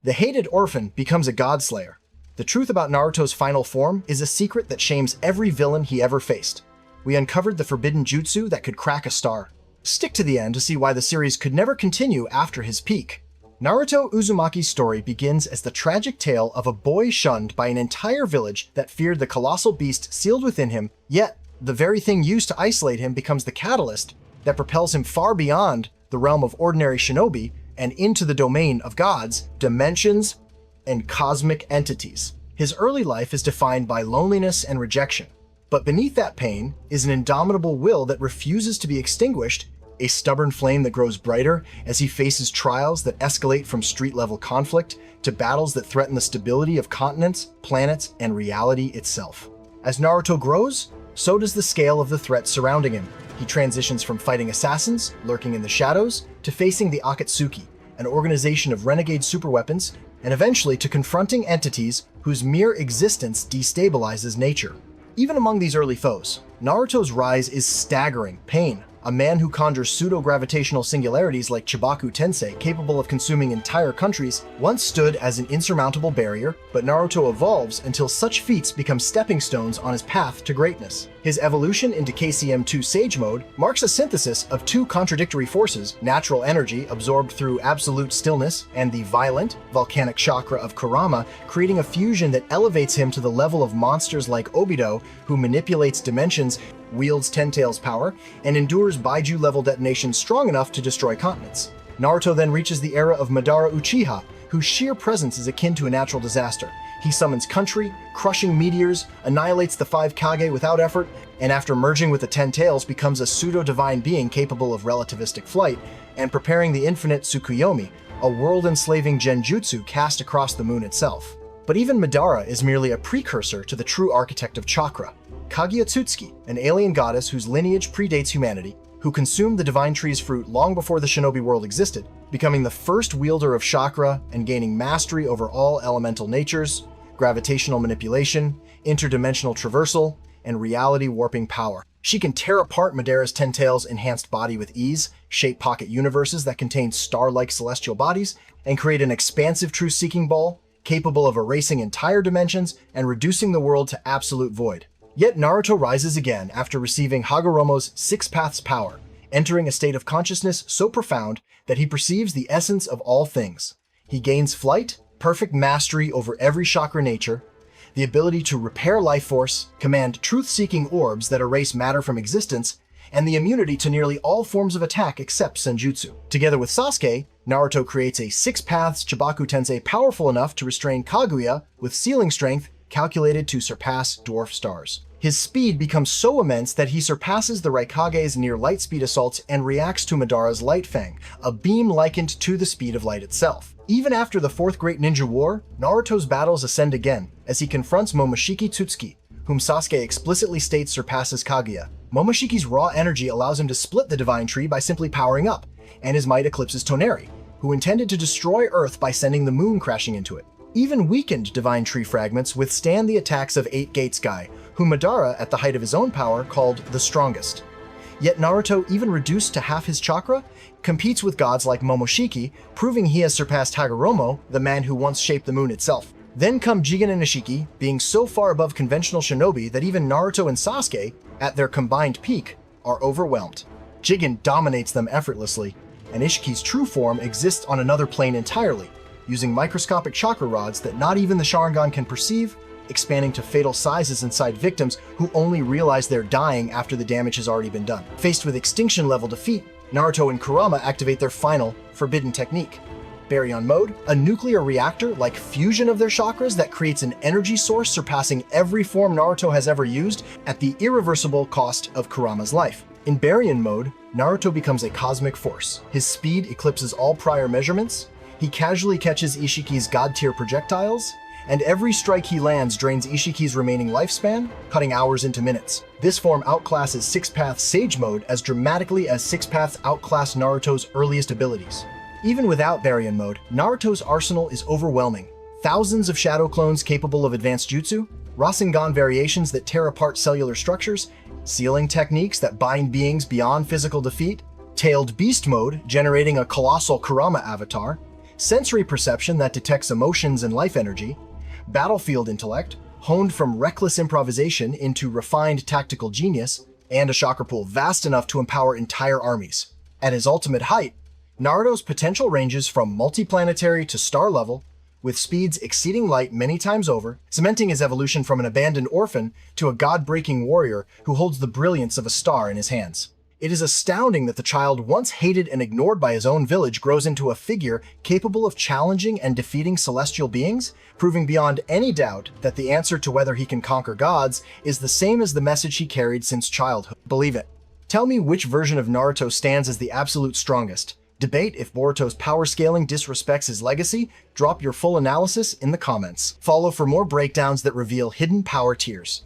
The hated orphan becomes a godslayer. The truth about Naruto's final form is a secret that shames every villain he ever faced. We uncovered the forbidden jutsu that could crack a star. Stick to the end to see why the series could never continue after his peak. Naruto Uzumaki's story begins as the tragic tale of a boy shunned by an entire village that feared the colossal beast sealed within him, yet the very thing used to isolate him becomes the catalyst that propels him far beyond the realm of ordinary shinobi and into the domain of gods, dimensions, and cosmic entities. His early life is defined by loneliness and rejection, but beneath that pain is an indomitable will that refuses to be extinguished, a stubborn flame that grows brighter as he faces trials that escalate from street-level conflict to battles that threaten the stability of continents, planets, and reality itself. As Naruto grows, so does the scale of the threats surrounding him. He transitions from fighting assassins, lurking in the shadows, to facing the Akatsuki, an organization of renegade superweapons, and eventually to confronting entities whose mere existence destabilizes nature. Even among these early foes, Naruto's rise is staggering. Pain, a man who conjures pseudo-gravitational singularities like Chibaku Tensei capable of consuming entire countries, once stood as an insurmountable barrier, but Naruto evolves until such feats become stepping stones on his path to greatness. His evolution into KCM2 Sage Mode marks a synthesis of two contradictory forces, natural energy absorbed through absolute stillness and the violent, volcanic chakra of Kurama, creating a fusion that elevates him to the level of monsters like Obito, who manipulates dimensions, wields Ten Tails power, and endures Baiju-level detonations strong enough to destroy continents. Naruto then reaches the era of Madara Uchiha, whose sheer presence is akin to a natural disaster. He summons country, crushing meteors, annihilates the 5 Kage without effort, and after merging with the Ten Tails becomes a pseudo-divine being capable of relativistic flight, and preparing the infinite Tsukuyomi, a world-enslaving genjutsu cast across the moon itself. But even Madara is merely a precursor to the true architect of chakra, Kaguya Tsutsuki, an alien goddess whose lineage predates humanity, who consumed the Divine Tree's fruit long before the shinobi world existed, becoming the first wielder of chakra and gaining mastery over all elemental natures, gravitational manipulation, interdimensional traversal, and reality-warping power. She can tear apart Madara's Ten Tails' enhanced body with ease, shape pocket universes that contain star-like celestial bodies, and create an expansive truth-seeking ball capable of erasing entire dimensions and reducing the world to absolute void. Yet Naruto rises again after receiving Hagoromo's 6 Paths power, entering a state of consciousness so profound that he perceives the essence of all things. He gains flight, perfect mastery over every chakra nature, the ability to repair life force, command truth-seeking orbs that erase matter from existence, and the immunity to nearly all forms of attack except senjutsu. Together with Sasuke, Naruto creates a 6 Paths Chibaku Tensei powerful enough to restrain Kaguya with sealing strength calculated to surpass dwarf stars. His speed becomes so immense that he surpasses the Raikage's near light speed assaults and reacts to Madara's Light Fang, a beam likened to the speed of light itself. Even after the Fourth Great Ninja War, Naruto's battles ascend again as he confronts Momoshiki Tsutsuki, whom Sasuke explicitly states surpasses Kaguya. Momoshiki's raw energy allows him to split the Divine Tree by simply powering up, and his might eclipses Toneri, who intended to destroy Earth by sending the moon crashing into it. Even weakened Divine Tree fragments withstand the attacks of 8 Gates Guy, whom Madara, at the height of his own power, called the strongest. Yet Naruto, even reduced to half his chakra, competes with gods like Momoshiki, proving he has surpassed Hagoromo, the man who once shaped the moon itself. Then come Jigen and Ishiki, being so far above conventional shinobi that even Naruto and Sasuke, at their combined peak, are overwhelmed. Jigen dominates them effortlessly, and Ishiki's true form exists on another plane entirely, using microscopic chakra rods that not even the Sharingan can perceive, expanding to fatal sizes inside victims who only realize they're dying after the damage has already been done. Faced with extinction-level defeat, Naruto and Kurama activate their final, forbidden technique, Baryon Mode, a nuclear reactor-like fusion of their chakras that creates an energy source surpassing every form Naruto has ever used at the irreversible cost of Kurama's life. In Baryon Mode, Naruto becomes a cosmic force. His speed eclipses all prior measurements, he casually catches Ishiki's god-tier projectiles, and every strike he lands drains Ishiki's remaining lifespan, cutting hours into minutes. This form outclasses 6 Paths Sage Mode as dramatically as 6 Paths outclass Naruto's earliest abilities. Even without Baryon Mode, Naruto's arsenal is overwhelming. Thousands of shadow clones capable of advanced jutsu, Rasengan variations that tear apart cellular structures, sealing techniques that bind beings beyond physical defeat, Tailed Beast Mode generating a colossal Kurama avatar, sensory perception that detects emotions and life energy, battlefield intellect, honed from reckless improvisation into refined tactical genius, and a chakra pool vast enough to empower entire armies. At his ultimate height, Naruto's potential ranges from multiplanetary to star level, with speeds exceeding light many times over, cementing his evolution from an abandoned orphan to a god-breaking warrior who holds the brilliance of a star in his hands. It is astounding that the child once hated and ignored by his own village grows into a figure capable of challenging and defeating celestial beings, proving beyond any doubt that the answer to whether he can conquer gods is the same as the message he carried since childhood. Believe it. Tell me which version of Naruto stands as the absolute strongest. Debate if Boruto's power scaling disrespects his legacy. Drop your full analysis in the comments. Follow for more breakdowns that reveal hidden power tiers.